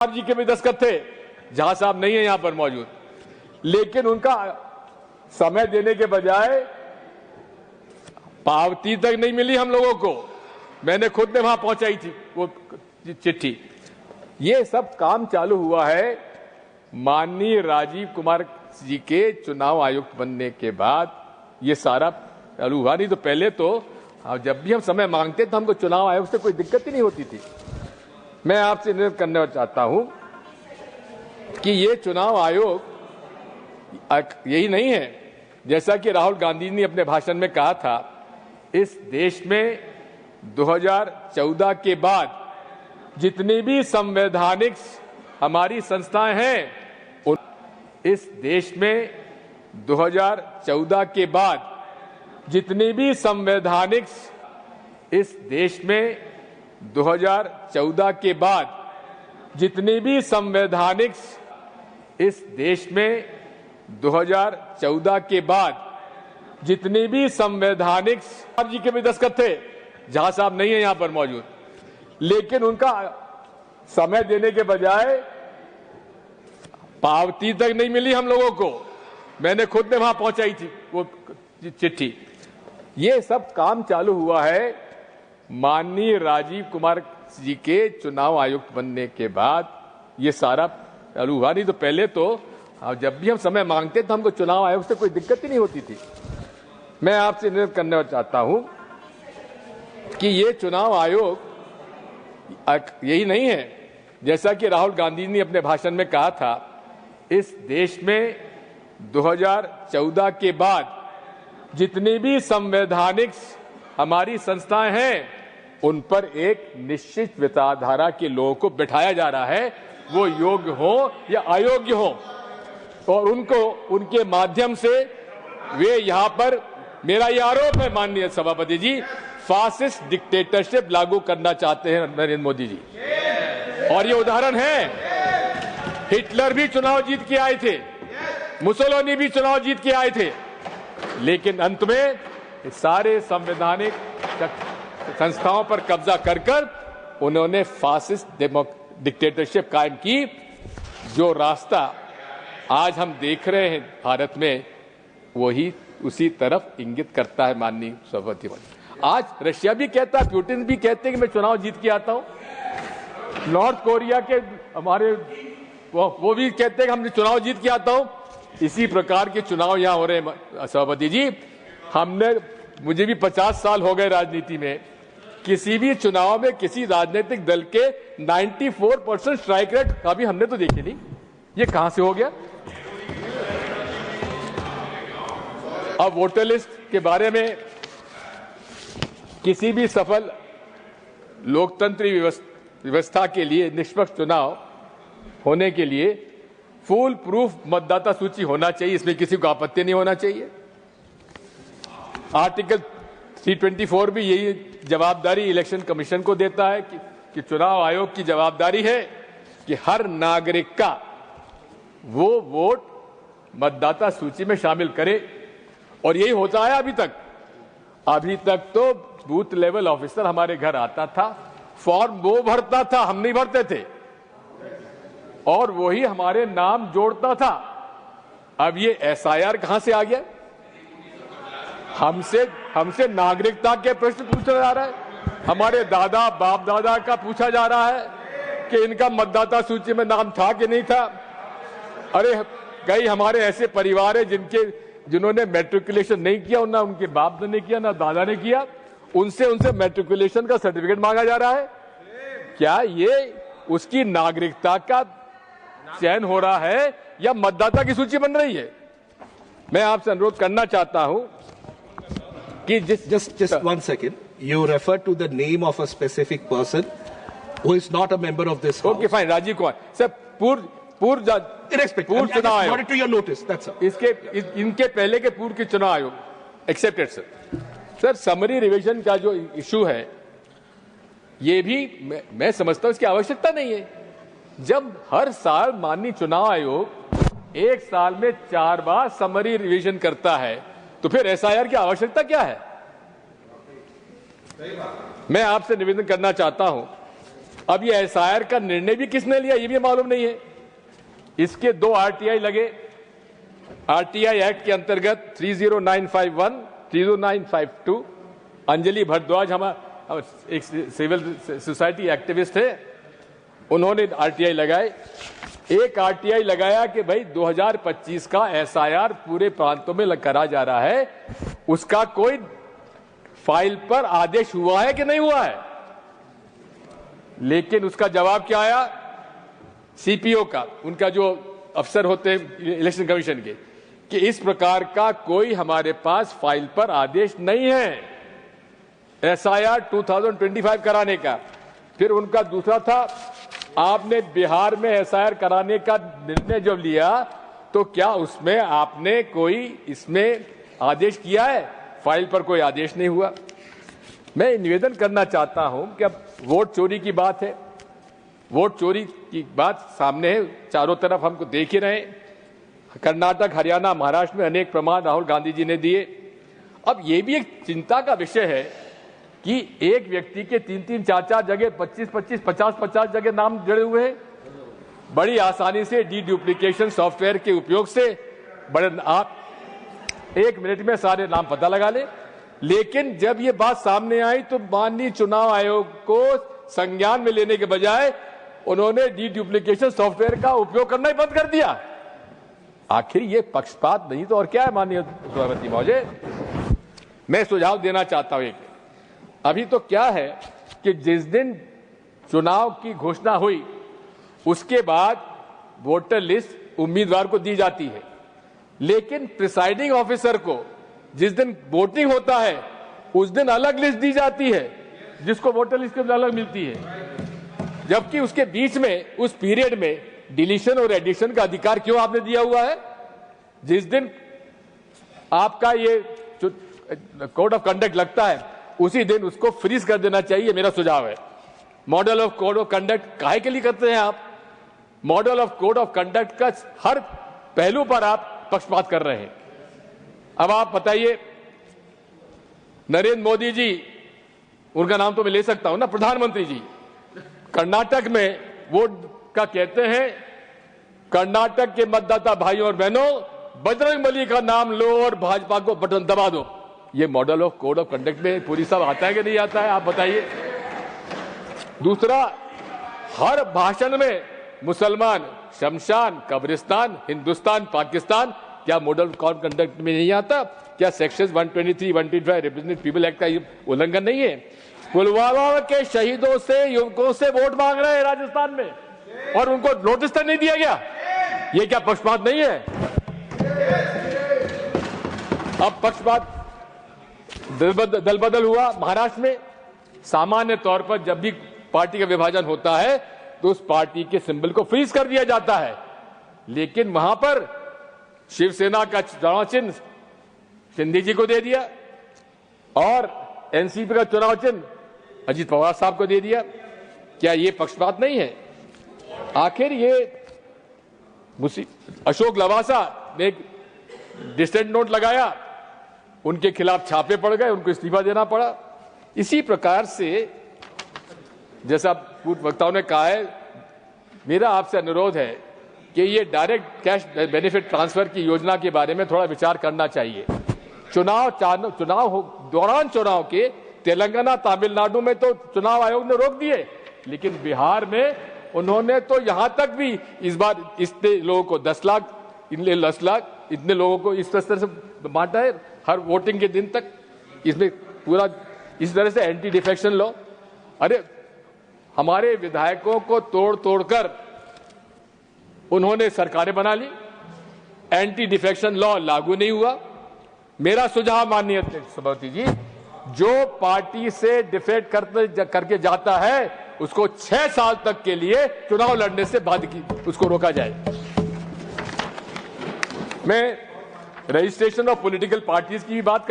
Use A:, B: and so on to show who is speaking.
A: जी के भी दस्तखत थे। जहां साहब नहीं है यहां पर मौजूद, लेकिन उनका समय देने के बजाय पावती तक नहीं मिली हम लोगों को। मैंने खुद ने वहां पहुंचाई थी वो चिट्ठी। ये सब काम चालू हुआ है माननीय राजीव कुमार जी के चुनाव आयुक्त बनने के बाद। ये सारा चालू हुआ, नहीं तो पहले तो जब भी हम समय मांगते तो हमको चुनाव आयोग से कोई दिक्कत ही नहीं होती थी। मैं आपसे निवेदन करना चाहता हूं कि ये चुनाव आयोग यही नहीं है, जैसा कि राहुल गांधी ने अपने भाषण में कहा था, इस देश में 2014 के बाद जितनी भी संवैधानिक हमारी संस्थाएं हैं, इस देश में 2014 के बाद जितनी भी संवैधानिक इस देश में 2014 के बाद जितनी भी संवैधानिक इस देश में 2014 के बाद जितनी भी संवैधानिक जी के भी दस्तखत थे। जहां साहब नहीं है यहां पर मौजूद, लेकिन उनका समय देने के बजाय पावती तक नहीं मिली हम लोगों को। मैंने खुद ने वहां पहुंचाई थी वो चिट्ठी। ये सब काम चालू हुआ है माननीय राजीव कुमार जी के चुनाव आयुक्त बनने के बाद। ये सारा चालू हुआ, नहीं तो पहले तो जब भी हम समय मांगते तो हमको चुनाव आयोग से कोई दिक्कत ही नहीं होती थी। मैं आपसे निवेदन करना चाहता हूं कि ये चुनाव आयोग यही नहीं है, जैसा कि राहुल गांधी ने अपने भाषण में कहा था, इस देश में 2014 के बाद जितनी भी संवैधानिक हमारी संस्थाएं हैं, उन पर एक निश्चित विचारधारा के लोगों को बिठाया जा रहा है, वो योग्य हो या अयोग्य हो, और उनको उनके माध्यम से वे यहां पर, मेरा यह आरोप है माननीय सभापति जी, फासिस्ट डिक्टेटरशिप लागू करना चाहते हैं नरेंद्र मोदी जी। और ये उदाहरण है, हिटलर भी चुनाव जीत के आए थे, मुसोलिनी भी चुनाव जीत के आए थे, लेकिन अंत में सारे संवैधानिक संस्थाओं पर कब्जा कर उन्होंने फासिस्ट डिक्टेटरशिप कायम की। जो रास्ता आज हम देख रहे हैं भारत में, वही उसी तरफ इंगित करता है माननीय सभापति। आज रशिया भी कहता है, पुतिन भी कहते हैं कि मैं चुनाव जीत के आता हूं। नॉर्थ कोरिया के हमारे वो भी कहते हैं कि हम चुनाव जीत के आता हूं। इसी प्रकार के चुनाव यहां हो रहे हैं सभापति जी। मुझे भी 50 साल हो गए राजनीति में, किसी भी चुनाव में किसी राजनीतिक दल के 94% स्ट्राइक रेट अभी हमने तो देखे नहीं। ये कहां से हो गया? अब वोटर लिस्ट के बारे में, किसी भी सफल लोकतंत्री व्यवस्था के लिए, निष्पक्ष चुनाव होने के लिए फुल प्रूफ मतदाता सूची होना चाहिए, इसमें किसी को आपत्ति नहीं होना चाहिए। आर्टिकल 324 भी यही जवाबदारी इलेक्शन कमीशन को देता है कि चुनाव आयोग की जवाबदारी है कि हर नागरिक का वो वोट मतदाता सूची में शामिल करे, और यही होता है अभी तक। अभी तक तो बूथ लेवल ऑफिसर हमारे घर आता था, फॉर्म वो भरता था, हम नहीं भरते थे, और वही हमारे नाम जोड़ता था। अब ये एसआईआर कहां से आ गया? हमसे नागरिकता के प्रश्न पूछा जा रहा है, हमारे दादा बाप दादा का पूछा जा रहा है कि इनका मतदाता सूची में नाम था कि नहीं था। अरे कई हमारे ऐसे परिवार है जिन्होंने मैट्रिकुलेशन नहीं किया, ना उनके बाप ने किया, ना दादा ने किया, उनसे मैट्रिकुलेशन का सर्टिफिकेट मांगा जा रहा है। क्या ये उसकी नागरिकता का चयन हो रहा है या मतदाता की सूची बन रही है? मैं आपसे अनुरोध करना चाहता हूं कि
B: just 1 second, you refer to the name of a specific person who is not a member of this house.
A: Okay, fine, Rajiv Kumar sir, पूर्व चुनाव आयोग,
B: brought it to your notice, that's all.
A: इनके पहले के पूर्व के चुनाव आयोग एक्सेप्टेड सर। समरी रिवीजन का जो इशू है, ये भी मैं समझता हूं इसकी आवश्यकता नहीं है। जब हर साल माननीय चुनाव आयोग एक साल में 4 बार समरी रिवीजन करता है, तो फिर एसआईआर की आवश्यकता क्या है? मैं आपसे निवेदन करना चाहता हूं, अब ये एसआईआर का निर्णय भी किसने लिया ये भी मालूम नहीं है। इसके 2 आरटीआई लगे। आरटीआई एक्ट के अंतर्गत 30951, 30952। अंजलि भारद्वाज हमारा एक सिविल सोसाइटी एक्टिविस्ट है, उन्होंने आरटीआई लगाए। एक आरटीआई लगाया कि भाई 2025 का एसआईआर पूरे प्रांतों में करा जा रहा है, उसका कोई फाइल पर आदेश हुआ है कि नहीं हुआ है। लेकिन उसका जवाब क्या आया सीपीओ का, उनका जो अफसर होते हैं इलेक्शन कमीशन के, कि इस प्रकार का कोई हमारे पास फाइल पर आदेश नहीं है एसआईआर 2025 कराने का। फिर उनका दूसरा था, आपने बिहार में एसआईआर कराने का निर्णय जब लिया तो क्या उसमें आपने कोई इसमें आदेश किया है? फाइल पर कोई आदेश नहीं हुआ। मैं निवेदन करना चाहता हूं कि अब वोट चोरी की बात है, वोट चोरी की बात सामने है, चारों तरफ हमको देख ही रहे। कर्नाटक, हरियाणा, महाराष्ट्र में अनेक प्रमाण राहुल गांधी जी ने दिए। अब ये भी एक चिंता का विषय है कि एक व्यक्ति के 3-3, 4-4 जगह 25-25, 50-50 जगह नाम जुड़े हुए हैं। बड़ी आसानी से डुप्लीकेशन सॉफ्टवेयर के उपयोग से बड़े आप 1 मिनट में सारे नाम पता लगा ले। लेकिन जब ये बात सामने आई तो माननीय चुनाव आयोग को संज्ञान में लेने के बजाय उन्होंने डुप्लीकेशन सॉफ्टवेयर का उपयोग करना ही बंद कर दिया। आखिर ये पक्षपात नहीं तो और क्या है माननीय सभापति महोदय? मैं सुझाव देना चाहता हूं। एक अभी तो क्या है कि जिस दिन चुनाव की घोषणा हुई उसके बाद वोटर लिस्ट उम्मीदवार को दी जाती है, लेकिन प्रिसाइडिंग ऑफिसर को जिस दिन वोटिंग होता है उस दिन अलग लिस्ट दी जाती है, जिसको वोटर लिस्ट के अलग मिलती है, जबकि उसके बीच में उस पीरियड में डिलीशन और एडिशन का अधिकार क्यों आपने दिया हुआ है? जिस दिन आपका ये कोड ऑफ कंडक्ट लगता है उसी दिन उसको फ्रीज कर देना चाहिए, मेरा सुझाव है। Model of code of conduct काहे के लिए करते हैं आप? Model of code of conduct का हर पहलू पर आप पक्षपात कर रहे हैं। अब आप बताइए, नरेंद्र मोदी जी, उनका नाम तो मैं ले सकता हूं ना, प्रधानमंत्री जी, कर्नाटक में वोट का कहते हैं, कर्नाटक के मतदाता भाइयों और बहनों बजरंगबली का नाम लो और भाजपा को बटन दबा दो। ये model of code of conduct में पूरी सब आता है कि नहीं आता है? आप बताइए। दूसरा, हर भाषण में मुसलमान, शमशान, कब्रिस्तान, हिंदुस्तान, पाकिस्तान, क्या मॉडल कोड ऑफ कंडक्ट में नहीं आता? क्या सेक्शन 123, 125 रिप्रेजेंटेटिव पीपल एक्ट का उल्लंघन नहीं है? पुलवामा के शहीदों से, युवकों से वोट मांग रहे हैं राजस्थान में और उनको नोटिस तक नहीं दिया गया। ये क्या पक्षपात नहीं है? अब पक्षपात दल बदल हुआ महाराष्ट्र में। सामान्य तौर पर जब भी पार्टी का विभाजन होता है तो उस पार्टी के सिंबल को फ्रीज कर दिया जाता है, लेकिन वहां पर शिवसेना का चुनाव चिन्ह शिंदे जी को दे दिया और एनसीपी का चुनाव चिन्ह अजीत पवार साहब को दे दिया। क्या ये पक्षपात नहीं है? आखिर ये अशोक लवासा ने एक डिसेंट नोट लगाया, उनके खिलाफ छापे पड़ गए, उनको इस्तीफा देना पड़ा। इसी प्रकार से जैसा पूर्व वक्ताओं ने कहा है, मेरा आपसे अनुरोध है कि ये डायरेक्ट कैश बेनिफिट ट्रांसफर की योजना के बारे में थोड़ा विचार करना चाहिए। दौरान चुनाव के तेलंगाना, तमिलनाडु में तो चुनाव आयोग ने रोक दिए, लेकिन बिहार में उन्होंने तो यहां तक भी इस बार इतने लोगों को 10 लाख, इतने 10 लाख, इतने लोगों को इस तरह से बांटा है हर वोटिंग के दिन तक। इसमें पूरा इस तरह से एंटी डिफेक्शन लॉ, अरे हमारे विधायकों को तोड़ तोड़कर उन्होंने सरकारें बना ली, एंटी डिफेक्शन लॉ लागू नहीं हुआ। मेरा सुझाव माननीय सभापति जी, जो पार्टी से डिफेक्ट करके जाता है उसको 6 साल तक के लिए चुनाव लड़ने से उसको रोका जाए। मैं रजिस्ट्रेशन ऑफ पॉलिटिकल पार्टीज की भी बात